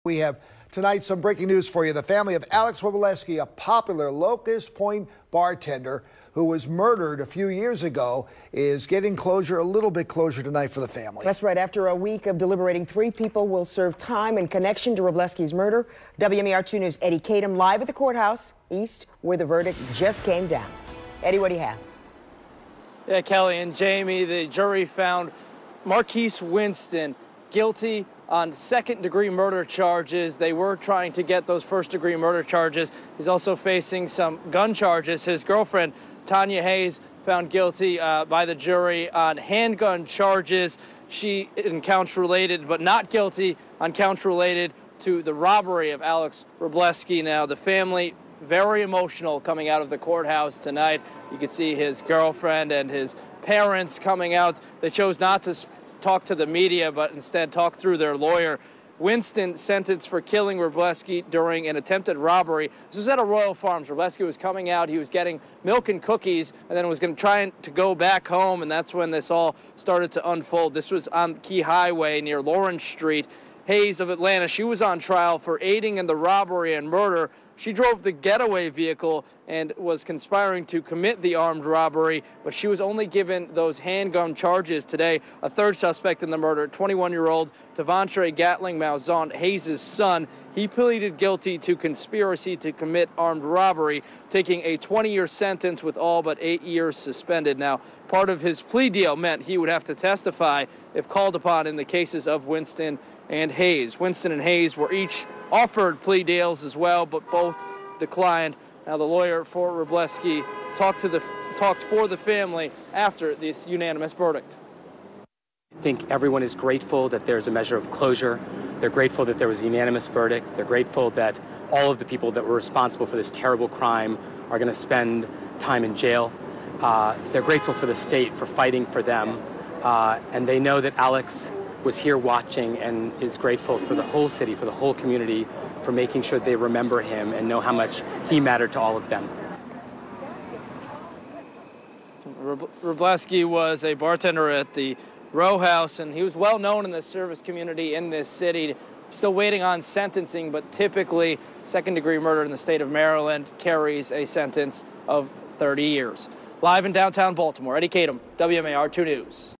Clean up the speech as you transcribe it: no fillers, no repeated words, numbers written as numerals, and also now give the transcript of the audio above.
We have tonight some breaking news for you. The family of Alex Wroblewski, a popular Locust Point bartender who was murdered a few years ago, is getting closure, a little bit closure tonight for the family. That's right. After a week of deliberating, 3 people will serve time in connection to Wroblewski's murder. WMAR 2 News' Eddie Kadam live at the courthouse east where the verdict just came down. Eddie, what do you have? Yeah, Kelly and Jamie, the jury found Marquise Winston guilty on second-degree murder charges. They were trying to get those first-degree murder charges. He's also facing some gun charges. His girlfriend, Tanya Hayes, found guilty by the jury on handgun charges. She in counts related, but not guilty on counts related to the robbery of Alex Wroblewski. Now, the family very emotional coming out of the courthouse tonight. You can see his girlfriend and his parents coming out. They chose not to talk to the media, but instead talk through their lawyer. Winston sentenced for killing Wroblewski during an attempted robbery. This was at a Royal Farms. Wroblewski was coming out. He was getting milk and cookies, and then was going to try to go back home, and that's when this all started to unfold. This was on Key Highway near Lawrence Street. Hayes of Atlanta, she was on trial for aiding in the robbery and murder. She drove the getaway vehicle and was conspiring to commit the armed robbery, but she was only given those handgun charges today. A third suspect in the murder, 21-year-old Devontre Gatling-Malzahn, Hayes' son, he pleaded guilty to conspiracy to commit armed robbery, taking a 20-year sentence with all but 8 years suspended. Now, part of his plea deal meant he would have to testify if called upon in the cases of Winston and Hayes. Winston and Hayes were each offered plea deals as well, but both declined. Now, the lawyer for Wroblewski talked for the family after this unanimous verdict. I think everyone is grateful that there's a measure of closure. They're grateful that there was a unanimous verdict. They're grateful that all of the people that were responsible for this terrible crime are going to spend time in jail. They're grateful for the state for fighting for them, and they know that Alex was here watching and is grateful for the whole city, for the whole community, for making sure they remember him and know how much he mattered to all of them. Wroblewski was a bartender at the Row House, and he was well known in the service community in this city. Still waiting on sentencing, but typically second-degree murder in the state of Maryland carries a sentence of 30 years. Live in downtown Baltimore, Eddie Kadam, WMAR 2 News.